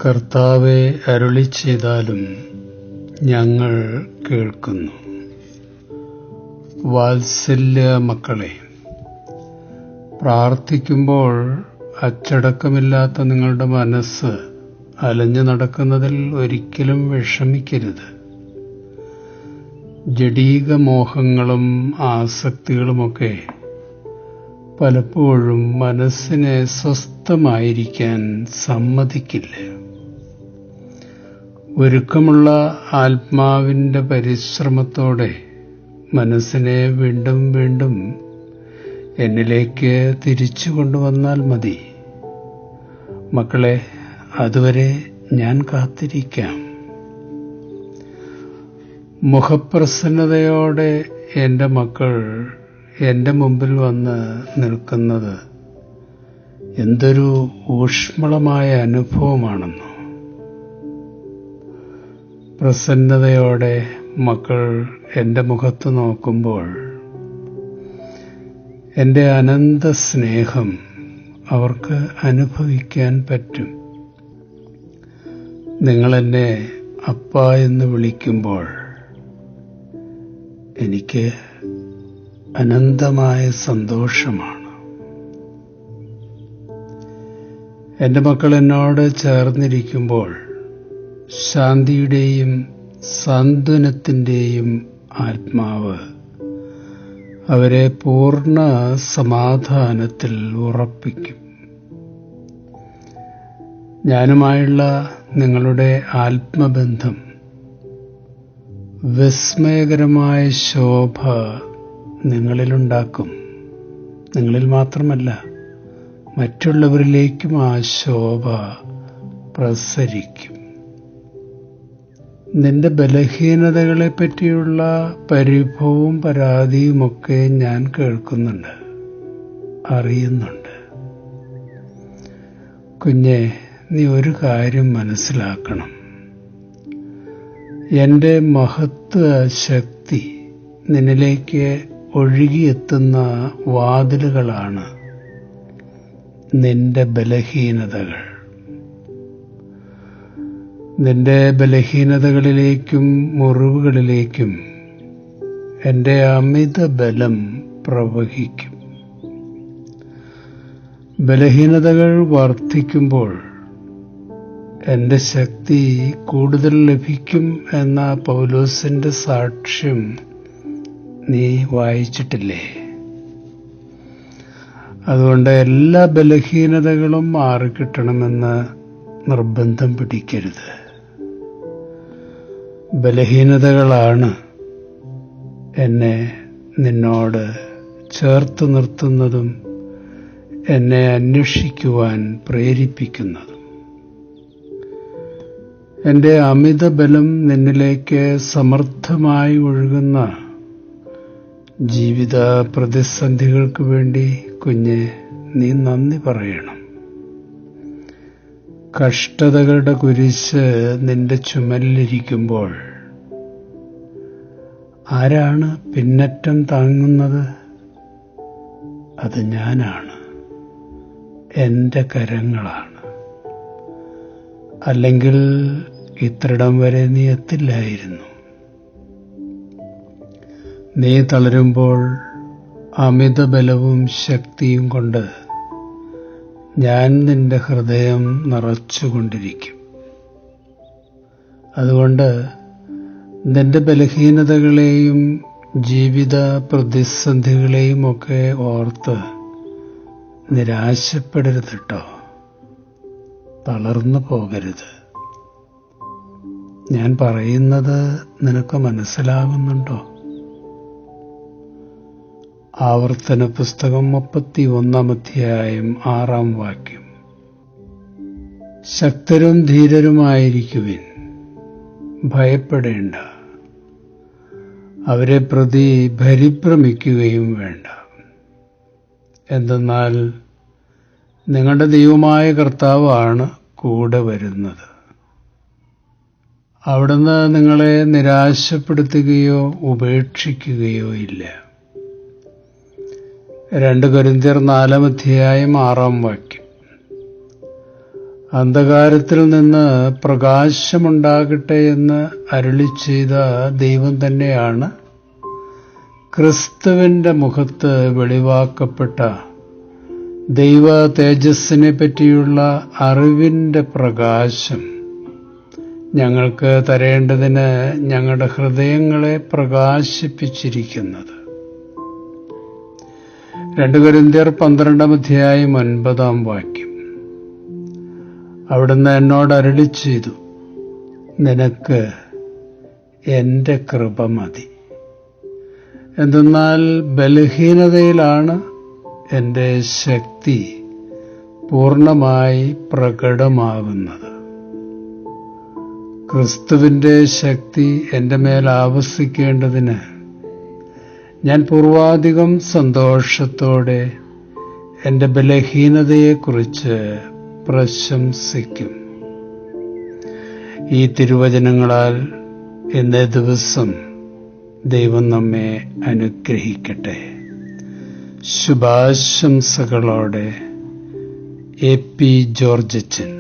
കർത്താവേ, അരുളിച്ചെയ്താലും ഞങ്ങൾ കേൾക്കുന്നു. വാത്സല്യ മക്കളെ, പ്രാർത്ഥിക്കുമ്പോൾ അച്ചടക്കമില്ലാത്ത നിങ്ങളുടെ മനസ്സ് അലഞ്ഞു നടക്കുന്നതിൽ ഒരിക്കലും വിഷമിക്കരുത്. ജഡീക മോഹങ്ങളും ആസക്തികളുമൊക്കെ പലപ്പോഴും മനസ്സിനെ സ്വസ്ഥമായിരിക്കാൻ സമ്മതിക്കില്ല. ഒരുക്കമുള്ള ആത്മാവിൻ്റെ പരിശ്രമത്തോടെ മനസ്സിനെ വീണ്ടും വീണ്ടും എന്നിലേക്ക് തിരിച്ചു കൊണ്ടുവന്നാൽ മതി. മക്കളെ, അതുവരെ ഞാൻ കാത്തിരിക്കാം. മുഖപ്രസന്നതയോടെ എൻ്റെ മക്കൾ എൻ്റെ മുമ്പിൽ വന്ന് നിൽക്കുന്നത് എന്തൊരു ഊഷ്മളമായ അനുഭവമാണെന്നോ. പ്രസന്നതയോടെ മക്കൾ എൻ്റെ മുഖത്ത് നോക്കുമ്പോൾ എൻ്റെ അനന്ത സ്നേഹം അവർക്ക് അനുഭവിക്കാൻ പറ്റും. നിങ്ങളെന്നെ അപ്പ എന്ന് വിളിക്കുമ്പോൾ എനിക്ക് അനന്തമായ സന്തോഷമാണ്. എൻ്റെ മക്കൾ എന്നോട് ചേർന്നിരിക്കുമ്പോൾ ശാന്തിയുടെയും സാന്ത്വനത്തിൻ്റെയും ആത്മാവ് അവരെ പൂർണ്ണ സമാധാനത്തിൽ ഉറപ്പിക്കും. ഞാനുമായുള്ള നിങ്ങളുടെ ആത്മബന്ധം വിസ്മയകരമായ ശോഭ നിങ്ങളിലുണ്ടാക്കും. നിങ്ങളിൽ മാത്രമല്ല, മറ്റുള്ളവരിലേക്കും ആ ശോഭ പ്രസരിക്കും. നിന്റെ ബലഹീനതകളെ പറ്റിയുള്ള പരിഭവവും പരാതിയുമൊക്കെ ഞാൻ കേൾക്കുന്നുണ്ട്, അറിയുന്നുണ്ട്. കുഞ്ഞെ, നീ ഒരു കാര്യം മനസ്സിലാക്കണം. എൻ്റെ മഹത്വ ശക്തി നിന്നിലേക്ക് ഒഴുകിയെത്തുന്ന വാതിലുകളാണ് നിന്റെ ബലഹീനതകൾ. നിന്റെ ബലഹീനതകളിലേക്കും മുറിവുകളിലേക്കും എൻ്റെ അമിത ബലം പ്രവഹിക്കും. ബലഹീനതകൾ വർദ്ധിക്കുമ്പോൾ എൻ്റെ ശക്തി കൂടുതൽ ലഭിക്കും എന്ന പൗലോസിൻ്റെ സാക്ഷ്യം നീ വായിച്ചിട്ടില്ലേ? അതുകൊണ്ട് എല്ലാ ബലഹീനതകളും മാറിക്കിട്ടണമെന്ന് നിർബന്ധം പിടിക്കരുത്. ബലഹീനതകളാണ് എന്നെ നിന്നോട് ചേർത്ത് നിർത്തുന്നതും എന്നെ അന്വേഷിക്കുവാൻ പ്രേരിപ്പിക്കുന്നതും. എൻ്റെ അമിത ബലം നിന്നിലേക്ക് സമർത്ഥമായി ഒഴുകുന്ന ജീവിത പ്രതിസന്ധികൾക്ക് വേണ്ടി കുഞ്ഞെ നീ നന്ദി പറയണം. കഷ്ടതകളുടെ കുരിശ് നിന്റെ ചുമലിലിരിക്കുമ്പോൾ ആരാണ് പിന്നറ്റം താങ്ങുന്നത്? അത് ഞാനാണ്, എൻ്റെ കരങ്ങളാണ്. അല്ലെങ്കിൽ ഇത്രയിടം വരെ നീ എത്തില്ലായിരുന്നു. നീ തളരുമ്പോൾ അമിത ബലവും ശക്തിയും കൊണ്ട് ഞാൻ നിന്റെ ഹൃദയം നിറച്ചുകൊണ്ടിരിക്കും. അതുകൊണ്ട് നിന്റെ ബലഹീനതകളെയും ജീവിത പ്രതിസന്ധികളെയും ഒക്കെ ഓർത്ത് നിരാശപ്പെടരുത് കേട്ടോ. തളർന്നു പോകരുത്. ഞാൻ പറയുന്നത് നിനക്ക് മനസ്സിലാകുന്നുണ്ടോ? ആവർത്തന പുസ്തകം 31-ാം അധ്യായം 6-ാം വാക്യം. ശക്തരും ധീരരുമായിരിക്കുവിൻ, ഭയപ്പെടേണ്ട, അവരെ പ്രതി പരിഭ്രമിക്കുകയും വേണ്ട. എന്തെന്നാൽ നിങ്ങളുടെ ദൈവമായ കർത്താവാണ് കൂടെ വരുന്നത്. അവിടുന്ന് നിങ്ങളെ നിരാശപ്പെടുത്തുകയോ ഉപേക്ഷിക്കുകയോ ഇല്ല. 2 കൊരിന്ത്യർ 4-ാം അധ്യായം 6-ാം വാക്യം. അന്ധകാരത്തിൽ നിന്ന് പ്രകാശമുണ്ടാകട്ടെ എന്ന് അരുളിച്ചെയ്ത ദൈവം തന്നെയാണ് ക്രിസ്തുവിന്റെ മുഖത്ത് വെളിവാക്കപ്പെട്ട ദൈവ തേജസ്സിനെ പറ്റിയുള്ള അറിവിന്റെ പ്രകാശം ഞങ്ങൾക്ക് തരേണ്ടതിന് ഞങ്ങളുടെ ഹൃദയങ്ങളെ പ്രകാശിപ്പിച്ചിരിക്കുന്നത്. 2 കൊരിന്ത്യർ 12:9 അവിടുന്ന് എന്നോട് അരുളിച്ചെയ്തു, നിനക്ക് എൻ്റെ കൃപ മതി. എന്തെന്നാൽ ബലഹീനതയിലാണ് എൻ്റെ ശക്തി പൂർണ്ണമായി പ്രകടമാകുന്നത്. ക്രിസ്തുവിൻ്റെ ശക്തി എൻ്റെ മേൽ ആവസിക്കേണ്ടതിന് ഞാൻ പൂർവാധികം സന്തോഷത്തോടെ എൻ്റെ ബലഹീനതയെക്കുറിച്ച് പ്രശംസിക്കും. ഈ തിരുവചനങ്ങളാൽ ഇന്നേ ദിവസം ദൈവം നമ്മെ അനുഗ്രഹിക്കട്ടെ. ശുഭാശംസകളോടെ എ പി ജോർജച്ചൻ.